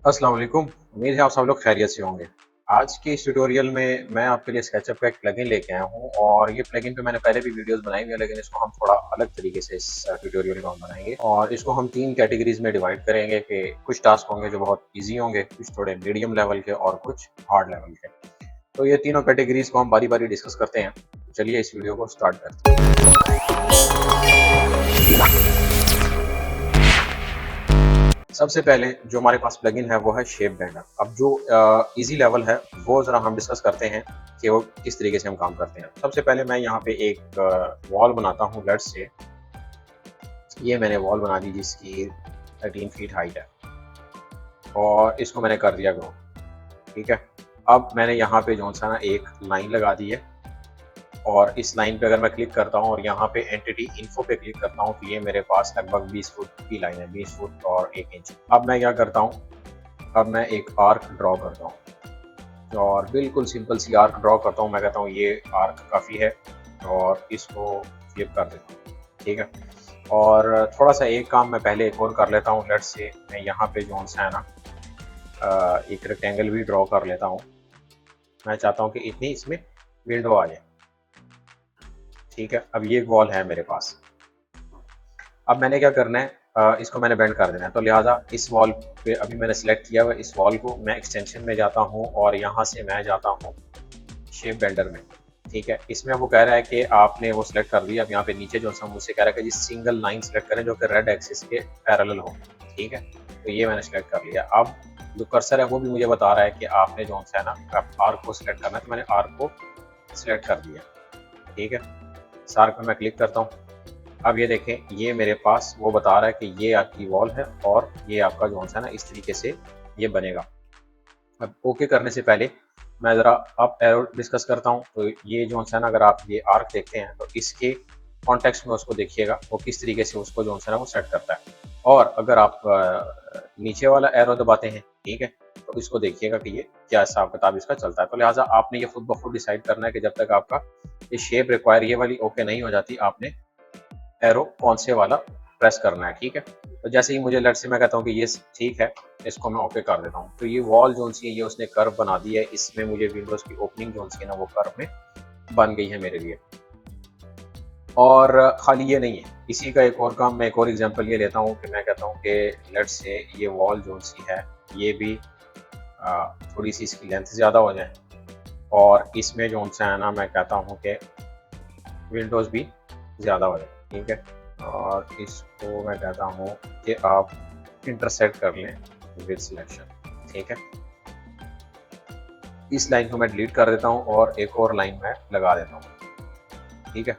अस्सलाम वालेकुम। उम्मीद है आप सब लोग खैरियत से होंगे। आज के इस ट्यूटोरियल में मैं आपके लिए स्केचअप का एक प्लगइन लेके आया हूँ और ये प्लगइन पे मैंने पहले भी वीडियोस बनाई हुई है, लेकिन इसको हम थोड़ा अलग तरीके से इस ट्यूटोरियल में हम बनाएंगे और इसको हम 3 कैटेगरीज में डिवाइड करेंगे कि कुछ टास्क होंगे जो बहुत ईज़ी होंगे, कुछ थोड़े मीडियम लेवल के और कुछ हार्ड लेवल के। तो ये तीनों कैटेगरीज को हम बारी-बारी डिस्कस करते हैं। तो चलिए इस वीडियो को स्टार्ट करते हैं। सबसे पहले जो हमारे पास प्लगइन है वो है शेप बेंडर। अब जो इजी लेवल है वो ज़रा हम डिस्कस करते हैं कि वो किस तरीके से हम काम करते हैं। सबसे पहले मैं यहाँ पे एक वॉल बनाता हूँ लेट्स से। ये मैंने वॉल बना दी जिसकी 13 फीट हाइट है और इसको मैंने कर दिया ग्रो। ठीक है, अब मैंने यहाँ पे जो सा ना एक लाइन लगा दी है और इस लाइन पे अगर मैं क्लिक करता हूँ और यहाँ पे एंटिटी इन्फो पे क्लिक करता हूँ तो ये मेरे पास लगभग 20 फुट की लाइन है, 20 फुट और 1 इंच। अब मैं क्या करता हूँ, अब मैं एक आर्क ड्रॉ करता हूँ और बिल्कुल सिंपल सी आर्क ड्रॉ करता हूँ। मैं कहता हूँ ये आर्क काफ़ी है और इसको फ्लिप कर देता हूँ। ठीक है, और थोड़ा सा एक काम मैं पहले एक और कर लेता हूँ। लेट्स से मैं यहाँ पे जो सा है ना एक रेक्टेंगल भी ड्रॉ कर लेता हूँ। मैं चाहता हूँ कि इतनी इसमें विंडो आ जाए। ठीक है, अब ये वॉल है मेरे पास। अब मैंने क्या करना है, इसको मैंने बेंड कर देना है, तो लिहाजा इस वॉल पे अभी मैंने सेलेक्ट किया हुआ इस वॉल को। मैं एक्सटेंशन में जाता हूँ और यहाँ से मैं जाता हूँ शेप बेंडर में। ठीक है, इसमें वो कह रहा है कि आपने वो सिलेक्ट कर दिया। अब यहाँ पे नीचे जो सा मुझसे कह रहा है कि जी सिंगल लाइन सेलेक्ट करें जो कि रेड एक्सिस के पैरेलल हो। ठीक है, तो ये मैंने सेलेक्ट कर लिया। अब जो कर्सर है वो भी मुझे बता रहा है कि आपने जो सा है ना आर्क को सिलेक्ट करना है, तो मैंने आर्क को सिलेक्ट कर दिया। ठीक है, इस आर्क में मैं क्लिक करता हूँ। अब ये देखें, ये मेरे पास वो बता रहा है कि ये आपकी वॉल है और ये आपका जो सा है ना इस तरीके से ये बनेगा। अब ओके करने से पहले मैं ज़रा अप एरो डिस्कस करता हूँ। तो ये जो है ना, अगर आप ये आर्क देखते हैं तो इसके कॉन्टेक्स्ट में उसको देखिएगा वो किस तरीके से उसको जो है ना वो सेट करता है। और अगर आप नीचे वाला एरो दबाते हैं, ठीक है, तो इसको देखिएगा कि ये क्या हिसाब किताब इसका चलता है। तो लिहाजा आपने ये खुद ब खुद डिसाइड करना है कि जब तक आपका ये शेप रिक्वायर ये वाली ओके नहीं हो जाती, आपने एरो कौन से वाला प्रेस करना है। ठीक है, तो जैसे ही मुझे लेट्स से मैं कहता हूँ कि ये ठीक है, इसको मैं ओके कर देता हूँ। तो ये वॉल जो सी है ये उसने कर्व बना दी है। इसमें मुझे विंडोज की ओपनिंग जो सी है ना वो कर्व में बन गई है मेरे लिए। और खाली ये नहीं है, इसी का एक और काम, मैं एक और एग्जांपल ये लेता हूँ कि मैं कहता हूँ कि लेट्स से ये वॉल जो सी है ये भी थोड़ी सी इसकी लेंथ ज़्यादा हो जाए और इसमें जो सा है ना मैं कहता हूँ कि विंडोज़ भी ज़्यादा हो जाए। ठीक है, और इसको मैं कहता हूँ कि आप इंटरसेक्ट कर लें विद सिलेक्शन। ठीक है, इस लाइन को मैं डिलीट कर देता हूँ और एक और लाइन मैं लगा देता हूँ। ठीक है,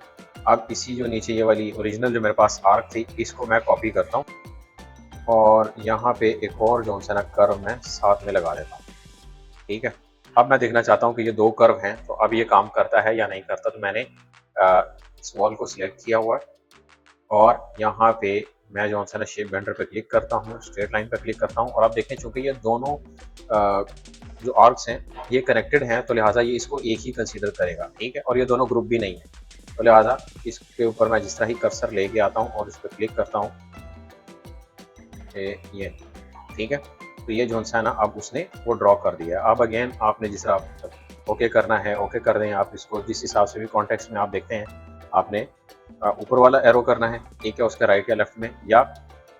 अब इसी जो नीचे ये वाली ओरिजिनल जो मेरे पास आर्क थी इसको मैं कॉपी करता हूँ और यहाँ पे एक और जो सा ना कर्व मैं साथ में लगा देता हूँ। ठीक है, अब मैं देखना चाहता हूँ कि ये दो कर्व हैं तो अब ये काम करता है या नहीं करता। तो मैंने इस वॉल को सिलेक्ट किया हुआ है और यहाँ पे मैं जो है ना शेप बेंडर पे क्लिक करता हूँ, स्ट्रेट लाइन पे क्लिक करता हूँ और आप देखें चूंकि ये दोनों जो आर्क्स हैं ये कनेक्टेड हैं तो लिहाजा ये इसको एक ही कंसीडर करेगा। ठीक है, और ये दोनों ग्रुप भी नहीं है तो लिहाजा इसके ऊपर मैं जिस तरह ही कर्सर लेके आता हूँ और इस पर क्लिक करता हूँ ये। ठीक है, तो ये जो है ना अब उसने वो ड्रॉ कर दिया। अब अगेन आपने जिस तरह ओके करना है ओके कर दें आप इसको, जिस हिसाब से भी कॉन्टेक्स्ट में आप देखते हैं आपने ऊपर वाला एरो करना है। ठीक है, उसके राइट या लेफ्ट में या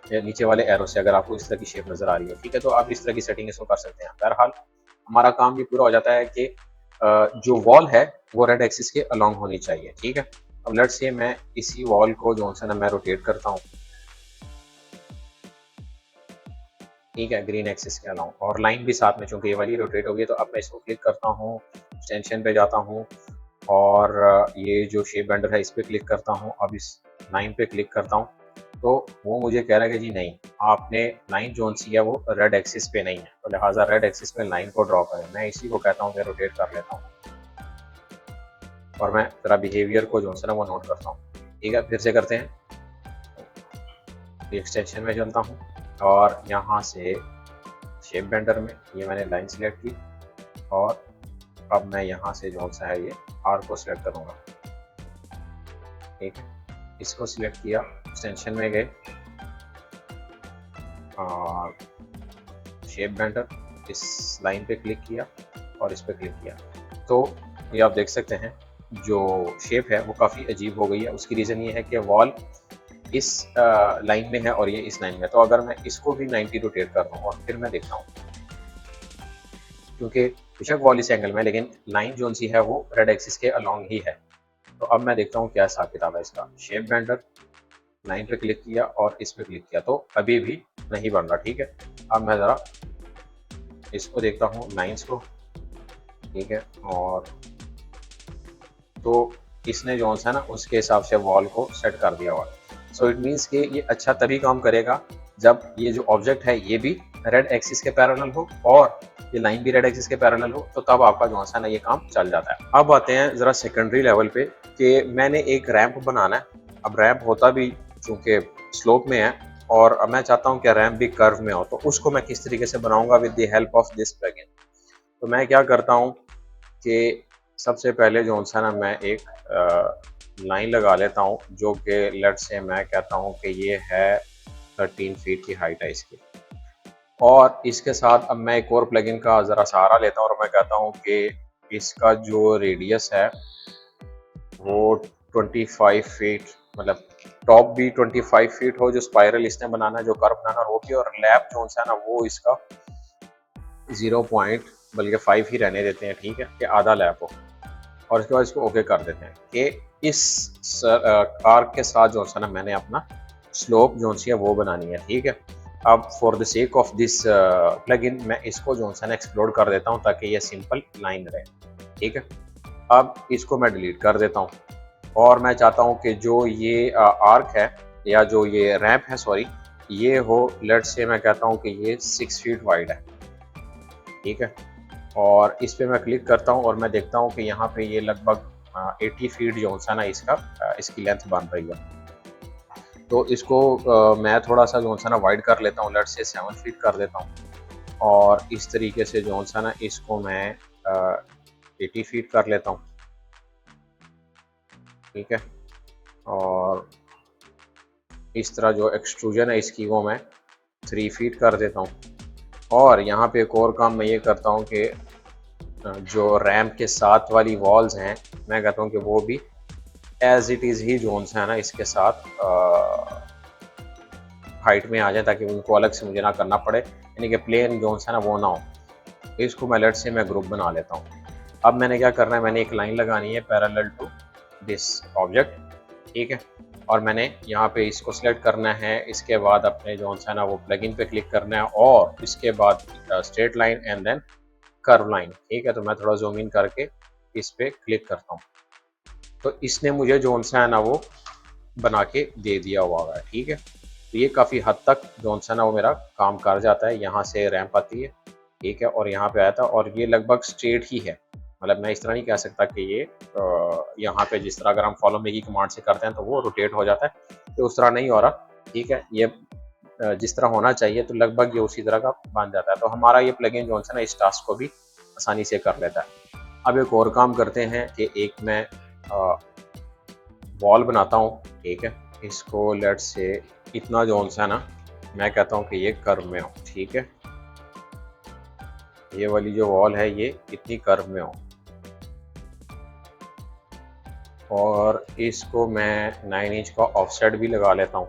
नीचे वाले एरो से अगर आपको इस तरह की शेप नजर आ रही है। ठीक है, तो आप इस तरह की सेटिंग इसको कर सकते हैं। बहरहाल हमारा काम भी पूरा हो जाता है कि जो वॉल है वो रेड एक्सिस के अलोंग होनी चाहिए। ठीक है, अब लेट्स से मैं इसी वॉल को जो है ना मैं रोटेट करता हूँ। ठीक है, ग्रीन एक्सिस के अलाउंग और लाइन भी साथ में, चूंकि ये वाली रोटेट होगी तो अब मैं इसको क्लिक करता हूँ, एक्सटेंशन पे जाता हूँ और ये जो शेप बेंडर है इस पे क्लिक करता हूँ। अब इस लाइन पे क्लिक करता हूँ तो वो मुझे कह रहा है कि जी नहीं, आपने लाइन जोन सी है वो रेड एक्सिस पे नहीं है, तो लिहाजा रेड एक्सिस पे लाइन को ड्रॉ करें। मैं इसी को कहता हूँ कि रोटेट कर लेता हूँ और मैं जरा बिहेवियर को जो है ना वो नोट करता हूँ। ठीक है, फिर से करते हैं, एक्सटेंशन में चलता हूँ और यहाँ से शेप बेंडर में ये मैंने लाइन सिलेक्ट की और अब मैं यहाँ से जो सा है ये आर को सिलेक्ट करूँगा। ठीक है, इसको सिलेक्ट किया, एक्सटेंशन में गए और शेप बेंडर, इस लाइन पे क्लिक किया और इस पे क्लिक किया, तो ये आप देख सकते हैं जो शेप है वो काफ़ी अजीब हो गई है। उसकी रीज़न ये है कि वॉल इस लाइन में है और ये इस लाइन में। तो अगर मैं इसको भी 90 रोटेट कर दूँ और फिर मैं देखता हूँ, क्योंकि बेशक वॉल इस एंगल में, लेकिन लाइन जो सी है वो रेड एक्सिस के अलोंग ही है। तो अब मैं देखता हूँ क्या हिसाब किताब है इसका। शेप बेंडर, लाइन पे क्लिक किया और इस पे क्लिक किया, तो अभी भी नहीं बन रहा। ठीक है, अब मैं ज़रा इसको देखता हूँ लाइंस को। ठीक है, और तो इसने जो है ना उसके हिसाब से वॉल को सेट कर दिया हुआ। सो इट मीन्स कि ये अच्छा तभी काम करेगा जब ये जो ऑब्जेक्ट है ये भी रेड एक्सिस के पैरेलल हो और ये लाइन भी रेड एक्सिस के पैरेलल हो, तो तब आपका जो है ना ये काम चल जाता है। अब आते हैं ज़रा सेकेंडरी लेवल पे कि मैंने एक रैंप बनाना है। अब रैंप होता भी चूँकि स्लोप में है और अब मैं चाहता हूँ कि रैंप भी कर्व में हो, तो उसको मैं किस तरीके से बनाऊंगा with the help of this plugin. तो मैं क्या करता हूँ कि सबसे पहले जो है ना मैं एक लाइन लगा लेता हूँ जो कि लेट से मैं कहता हूँ कि ये है 13 फीट की हाइट है इसकी, और इसके साथ अब मैं एक और प्लगइन का ज़रा सहारा लेता हूँ और मैं कहता हूँ कि इसका जो रेडियस है वो 25 फीट, मतलब टॉप भी 25 फीट हो, जो स्पाइरल इसने बनाना है, जो कर्व बनाना है वो भी, और लैप जो है ना वो इसका 0 पॉइंट बल्कि 5 ही रहने देते हैं। ठीक है, कि आधा लैप हो, और इसके बाद इसको ओके कर देते हैं कि इस आर्क के साथ जो है ना मैंने अपना स्लोप जो है वो बनानी है। ठीक है, अब for the sake of this plugin मैं इसको जो है ना एक्सप्लोर कर देता हूँ ताकि ये सिंपल लाइन रहे। ठीक है, अब इसको मैं डिलीट कर देता हूँ और मैं चाहता हूँ कि जो ये आर्क है या जो ये रैंप है, सॉरी, ये हो, लेट से मैं कहता हूँ कि ये 6 फीट वाइड है। ठीक है, और इस पे मैं क्लिक करता हूँ और मैं देखता हूँ कि यहाँ पे ये लगभग 80 फीट जो है ना इसकी लेंथ बन रही है। तो इसको मैं थोड़ा सा जो है ना वाइड कर लेता हूँ, लेट से 7 फीट कर देता हूँ, और इस तरीके से जो है ना इसको मैं 80 फीट कर लेता हूँ। ठीक है, और इस तरह जो एक्सट्रूजन है इसकी वो मैं 3 फीट कर देता हूँ। और यहाँ पे एक और काम मैं ये करता हूँ कि जो रैम्प के साथ वाली वॉल्स हैं मैं कहता हूँ कि वो भी एज इट इज़ ही जोन्स है ना इसके साथ हाइट में आ जाए, ताकि उनको अलग से मुझे ना करना पड़े, यानी कि प्लेन जोन्स है ना वो ना हो। इसको मैं लेट से मैं ग्रुप बना लेता हूँ। अब मैंने क्या करना है, मैंने एक लाइन लगानी है पैरेलल टू दिस ऑब्जेक्ट। ठीक है, और मैंने यहाँ पे इसको सिलेक्ट करना है, इसके बाद अपने जो है ना वो प्लगइन पे क्लिक करना है और इसके बाद straight line and then curve line. ठीक है, तो मैं थोड़ा जूम इन करके इस पे क्लिक करता हूँ, तो इसने मुझे जो है ना वो बना के दे दिया हुआ है। ठीक है, तो ये काफ़ी हद तक जो है ना वो मेरा काम कर जाता है। यहाँ से रैंप आती है, ठीक है, और यहाँ पे आया था, और ये लगभग स्ट्रेट ही है, मतलब मैं इस तरह नहीं कह सकता कि ये यहाँ पे जिस तरह अगर हम फॉलो मी की कमांड से करते हैं तो वो रोटेट हो जाता है, तो उस तरह नहीं हो रहा। ठीक है, ये जिस तरह होना चाहिए तो लगभग ये उसी तरह का बन जाता है। तो हमारा ये प्लगइन जो है ना इस टास्क को भी आसानी से कर लेता है। अब एक और काम करते हैं कि एक मैं वॉल बनाता हूँ। ठीक है, इसको लेट से इतना जो है ना मैं कहता हूँ कि ये कर्व में हो। ठीक है, ये वाली जो वॉल है ये इतनी कर्व में हो, और इसको मैं 9 इंच का ऑफसेट भी लगा लेता हूँ,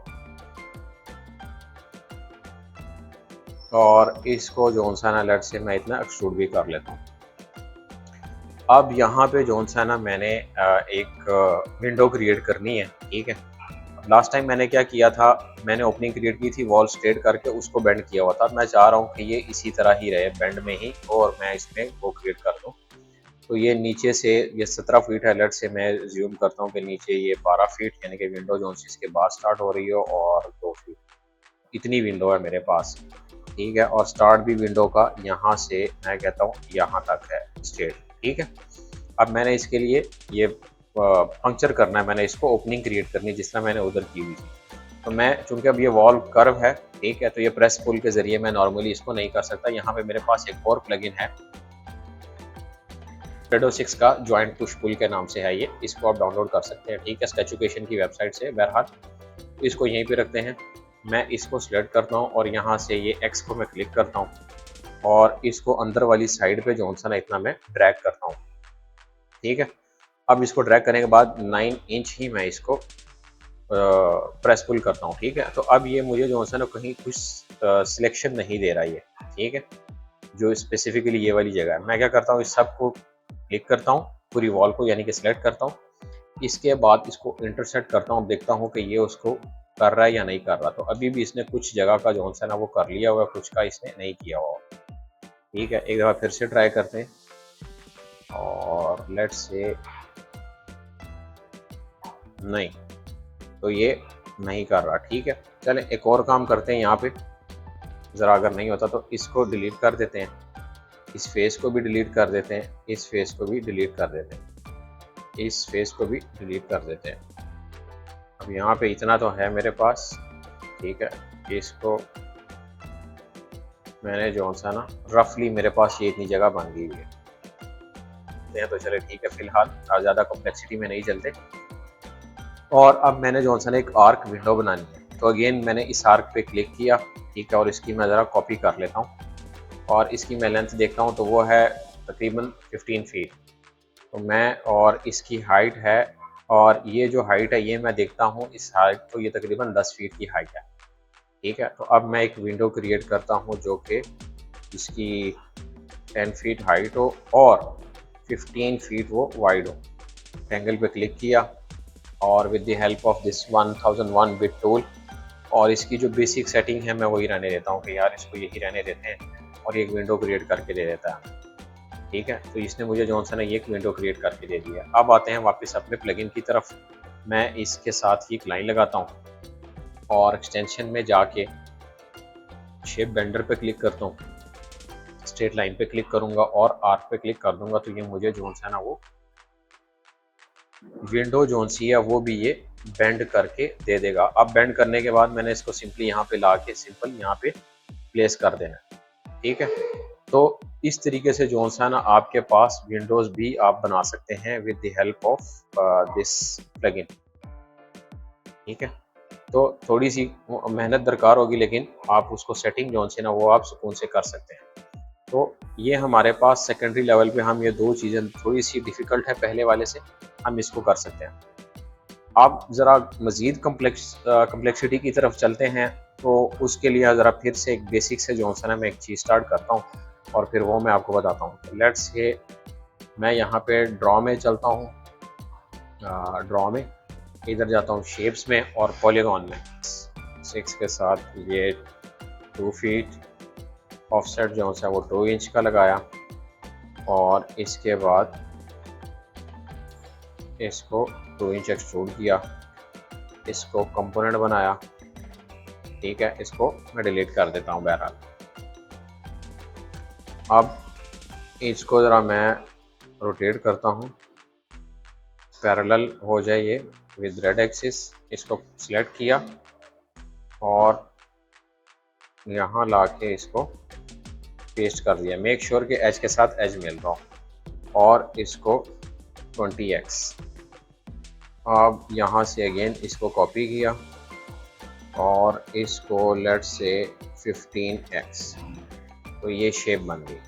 और इसको जो है ना लेट से मैं इतना एक्सट्रूड भी कर लेता हूँ। अब यहाँ पे जो है ना मैंने एक विंडो क्रिएट करनी है। ठीक है, लास्ट टाइम मैंने क्या किया था, मैंने ओपनिंग क्रिएट की थी वॉल स्ट्रेट करके, उसको बेंड किया हुआ था। मैं चाह रहा हूँ कि ये इसी तरह ही रहे, बेंड में ही, और मैं इसमें वो क्रिएट कर दूँ। तो ये नीचे से ये 17 फीट है, लेट से मैं ज्यूम करता हूँ कि नीचे ये 12 फीट, यानी कि विंडो जो इसके बाद स्टार्ट हो रही हो, और 2 फीट इतनी विंडो है मेरे पास। ठीक है, और स्टार्ट भी विंडो का यहाँ से मैं कहता हूँ यहाँ तक है स्ट्रेट। ठीक है, अब मैंने इसके लिए ये पंक्चर करना है, मैंने इसको ओपनिंग क्रिएट करनी है जिस तरह मैंने उधर की हुई थी। तो मैं चूंकि अब ये वॉल कर्व है, ठीक है, तो ये प्रेस पुल के जरिए मैं नॉर्मली इसको नहीं कर सकता। यहाँ पे मेरे पास एक और प्लगइन है, Credo 6 का जॉइंट पुश पुल के नाम से है ये, इसको आप डाउनलोड कर सकते हैं। ठीक है, स्केचुकेशन की वेबसाइट से। बहरहाल इसको यहीं पे रखते हैं, मैं इसको सिलेक्ट करता हूँ और यहाँ से ये एक्स को मैं क्लिक करता हूँ, और इसको अंदर वाली साइड पे जो सा ना इतना मैं ड्रैग करता हूँ। ठीक है, अब इसको ड्रैग करने के बाद 9 इंच ही मैं इसको प्रेस पुल करता हूँ। ठीक है, तो अब ये मुझे जो है ना कहीं कुछ सिलेक्शन नहीं दे रहा है ये। ठीक है, जो स्पेसिफिकली ये वाली जगह है, मैं क्या करता हूँ, इस सब को क्लिक करता हूँ, पूरी वॉल को यानी कि सिलेक्ट करता हूँ। इसके बाद इसको इंटरसेक्ट करता हूँ, देखता हूँ कि ये उसको कर रहा है या नहीं कर रहा। तो अभी भी इसने कुछ जगह का जो है ना वो कर लिया हुआ, कुछ का इसने नहीं किया हुआ। ठीक है, एक दफ़ा फिर से ट्राई करते हैं और लेट्स से नहीं, तो ये नहीं कर रहा। ठीक है, चलें एक और काम करते हैं यहाँ पे, ज़रा अगर नहीं होता तो इसको डिलीट कर देते हैं, इस फेस को भी डिलीट कर देते हैं, इस फेस को भी डिलीट कर देते हैं, इस फेस को भी डिलीट कर देते हैं। अब यहाँ पे इतना तो है मेरे पास। ठीक है, इसको मैंने जो सा ना रफली मेरे पास ये इतनी जगह बन गई है तो चले ठीक है, फिलहाल ज़्यादा कॉम्प्लेक्सिटी में नहीं चलते। और अब मैंने जो सा ना एक आर्क विंडो बनानी है, तो अगेन मैंने इस आर्क पे क्लिक किया। ठीक है, और इसकी मैं ज़रा कॉपी कर लेता हूँ और इसकी मैं लेंथ देखता हूँ तो वो है तकरीबन 15 फीट। तो मैं और इसकी हाइट है, और ये जो हाइट है ये मैं देखता हूँ इस हाइट तो ये तकरीबन 10 फीट की हाइट है। ठीक है, तो अब मैं एक विंडो क्रिएट करता हूँ जो कि इसकी 10 फीट हाइट हो और 15 फीट वो वाइड हो। एंगल पे क्लिक किया और with the help of this 1001 bit tool, और इसकी जो बेसिक सेटिंग है मैं वही रहने देता हूँ कि यार इसको यही रहने देते हैं, और एक विंडो क्रिएट करके दे देता है। ठीक है, तो इसने मुझे जो सा ना ये एक विंडो क्रिएट करके दे दिया। अब आते हैं वापस अपने प्लगइन की तरफ। मैं इसके साथ ही एक लाइन लगाता हूँ और एक्सटेंशन में जाके शेप बेंडर पे क्लिक करता हूँ, स्ट्रेट लाइन पे क्लिक करूंगा और आर्क पे क्लिक कर दूंगा, तो ये मुझे जो है ना वो विंडो जो सी है वो भी ये बेंड करके दे देगा। अब बेंड करने के बाद मैंने इसको सिंपली यहाँ पे ला के सिंपल यहाँ पे प्लेस कर देना। ठीक है, तो इस तरीके से जो सा ना आपके पास विंडोज भी आप बना सकते हैं with the help of this plugin. ठीक है, तो थोड़ी सी मेहनत दरकार होगी, लेकिन आप उसको सेटिंग जो है ना वो आप सुकून से कर सकते हैं। तो ये हमारे पास सेकेंडरी लेवल पे हम ये दो चीज़ें थोड़ी सी डिफ़िकल्ट है पहले वाले से, हम इसको कर सकते हैं। आप ज़रा मज़ीद कम्प्लेक्सिटी की तरफ चलते हैं, तो उसके लिए ज़रा फिर से एक बेसिक से जो है ना मैं एक चीज़ स्टार्ट करता हूँ और फिर वो मैं आपको बताता हूँ। लेट्स से मैं यहाँ पे ड्रॉ में चलता हूँ, ड्रॉ में इधर जाता हूँ शेप्स में और पॉलीगॉन में 6 के साथ ये 2 फीट ऑफसेट जो है वो 2 इंच का लगाया, और इसके बाद इसको 2 इंच एक्सट्रूड किया, इसको कंपोनेंट बनाया। ठीक है, इसको मैं डिलीट कर देता हूँ बहरहाल। अब इसको ज़रा मैं रोटेट करता हूँ, पैरेलल हो जाए ये विद रेड एक्सिस। इसको सिलेक्ट किया और यहाँ ला के इसको पेस्ट कर दिया। मेक श्योर कि एज के साथ एज मिल रहा हो, और इसको 20x। अब यहाँ से अगेन इसको कॉपी किया और इसको लेट्स से 15x, तो ये शेप बन गई।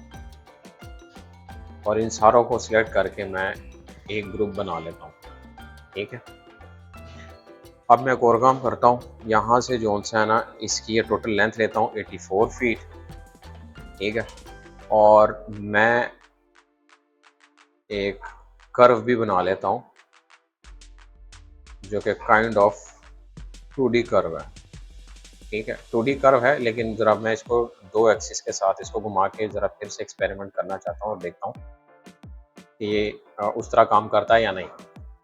और इन सारों को सिलेक्ट करके मैं एक ग्रुप बना लेता हूँ। ठीक है, अब मैं एक और काम करता हूँ, यहाँ से जो है ना इसकी ये टोटल लेंथ लेता हूँ 84 फीट। ठीक है, और मैं एक कर्व भी बना लेता हूँ जो कि काइंड ऑफ 2D कर्व है। ठीक है, 2D कर्व है, लेकिन ज़रा मैं इसको 2 एक्सिस के साथ इसको घुमा के ज़रा फिर से एक्सपेरिमेंट करना चाहता हूँ और देखता हूँ कि ये उस तरह काम करता है या नहीं।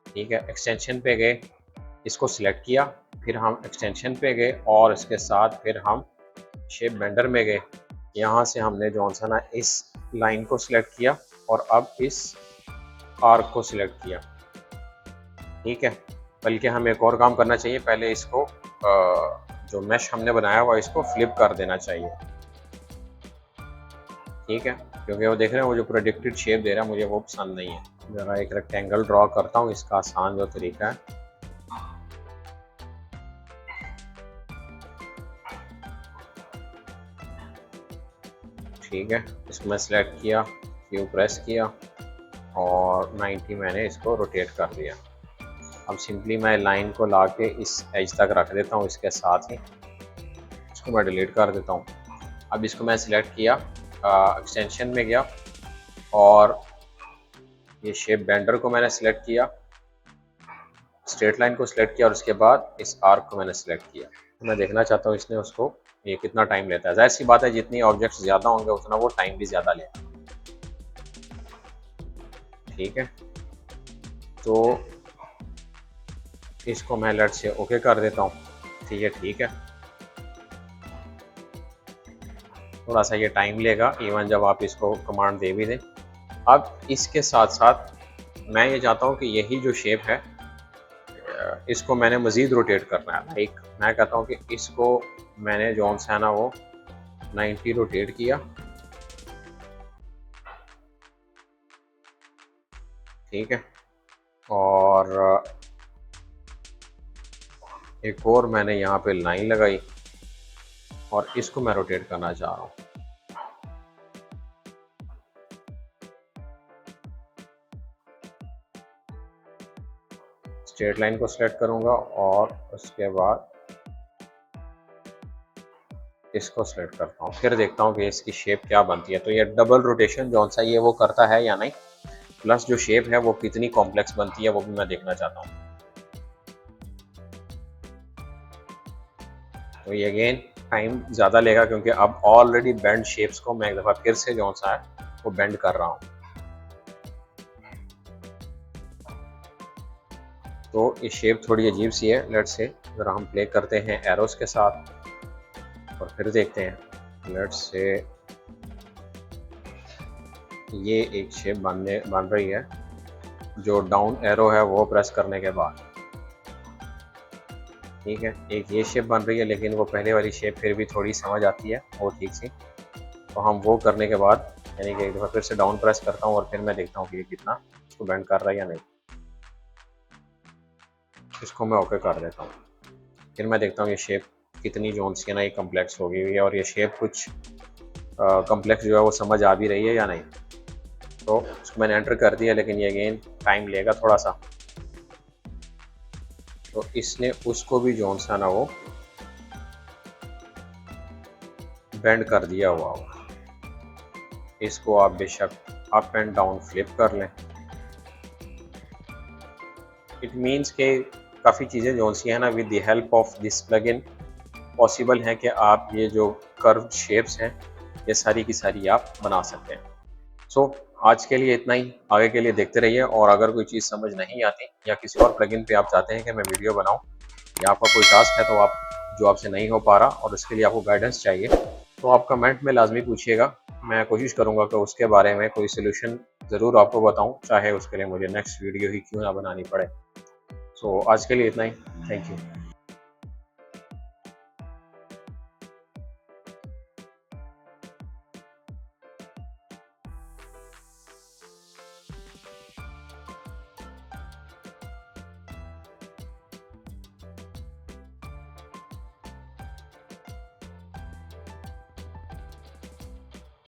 ठीक है, एक्सटेंशन पे गए, इसको सिलेक्ट किया, फिर हम एक्सटेंशन पे गए और इसके साथ फिर हम शेप बेंडर में गए। यहाँ से हमने जो है ना इस लाइन को सिलेक्ट किया और अब इस आर्क को सिलेक्ट किया। ठीक है, बल्कि हमें एक और काम करना चाहिए, पहले इसको जो मैश हमने बनाया हुआ इसको फ्लिप कर देना चाहिए। ठीक है, क्योंकि वो देख रहे हैं वो जो प्रोजेक्टेड शेप दे रहा है मुझे वो पसंद नहीं है। ज़रा एक रेक्टेंगल ड्रॉ करता हूँ, इसका आसान जो तरीका है। ठीक है, इसको मैं सिलेक्ट किया, क्यू प्रेस किया और 90 मैंने इसको रोटेट कर दिया। अब सिंपली मैं लाइन को ला के इस एज तक रख देता हूँ, इसके साथ ही इसको मैं डिलीट कर देता हूँ। अब इसको मैं सिलेक्ट किया, एक्सटेंशन में गया और ये शेप बेंडर को मैंने सिलेक्ट किया, स्ट्रेट लाइन को सिलेक्ट किया और उसके बाद इस आर्क को मैंने सिलेक्ट किया। तो मैं देखना चाहता हूँ इसने उसको ये कितना टाइम लेता है। जाहिर सी बात है जितनी ऑब्जेक्ट्स ज़्यादा होंगे उतना वो टाइम भी ज़्यादा लेगा। ठीक है, तो इसको मैं लेट से ओके कर देता हूँ। ठीक है, थोड़ा सा ये टाइम लेगा इवन जब आप इसको कमांड दे भी दें। अब इसके साथ साथ मैं ये चाहता हूँ कि यही जो शेप है इसको मैंने मज़ीद रोटेट करना है। लाइक मैं कहता हूँ कि इसको मैंने जौन सा है ना वो 90 रोटेट किया। ठीक है, और एक और मैंने यहाँ पे लाइन लगाई और इसको मैं रोटेट करना चाह रहा हूँ। स्ट्रेट लाइन को सिलेक्ट करूँगा और उसके बाद इसको सिलेक्ट करता हूँ, फिर देखता हूँ कि इसकी शेप क्या बनती है। तो ये डबल रोटेशन जौन सा ये वो करता है या नहीं, प्लस जो शेप है वो कितनी कॉम्प्लेक्स बनती है वो भी मैं देखना चाहता हूँ। तो ये अगेन टाइम ज़्यादा लेगा क्योंकि अब ऑलरेडी बेंड शेप्स को मैं एक दफ़ा फिर से जौन सा है वो बेंड कर रहा हूँ। तो ये शेप थोड़ी अजीब सी है। लेट्स से अगर हम प्ले करते हैं एरोस के साथ और फिर देखते हैं, लेट्स से ये एक शेप बन रही है जो डाउन एरो है वो प्रेस करने के बाद। ठीक है, एक ये शेप बन रही है लेकिन वो पहले वाली शेप फिर भी थोड़ी समझ आती है वो ठीक सी। तो हम वो करने के बाद यानी कि एक दफ़ा फिर से डाउन प्रेस करता हूँ और फिर मैं देखता हूँ कि ये कितना इसको बेंड कर रहा है या नहीं। इसको मैं ओके कर देता हूँ, फिर मैं देखता हूँ ये शेप कितनी जोन सी है ना ये कम्प्लेक्स हो गई हुई है और ये शेप कुछ कम्प्लेक्स जो है वो समझ आ भी रही है या नहीं। तो इसको मैंने एंटर कर दिया लेकिन ये अगेन टाइम लेगा थोड़ा सा। तो इसने उसको भी जोन सा ना वो बेंड कर दिया हुआ हो। इसको आप बेशक अप एंड डाउन फ्लिप कर लें। इट मीन्स के काफ़ी चीज़ें जोन सी है ना with the help of this plugin possible है कि आप ये जो कर्व शेप्स हैं ये सारी की सारी आप बना सकते हैं। सो आज के लिए इतना ही, आगे के लिए देखते रहिए और अगर कोई चीज़ समझ नहीं आती या किसी और प्लगइन पे आप चाहते हैं कि मैं वीडियो बनाऊं या आपका कोई टास्क है तो आप जो आपसे नहीं हो पा रहा और इसके लिए आपको गाइडेंस चाहिए तो आप कमेंट में लाजमी पूछिएगा। मैं कोशिश करूंगा कि उसके बारे में कोई सोल्यूशन ज़रूर आपको बताऊं, चाहे उसके लिए मुझे नेक्स्ट वीडियो ही क्यों ना बनानी पड़े। सो आज के लिए इतना ही, थैंक यू।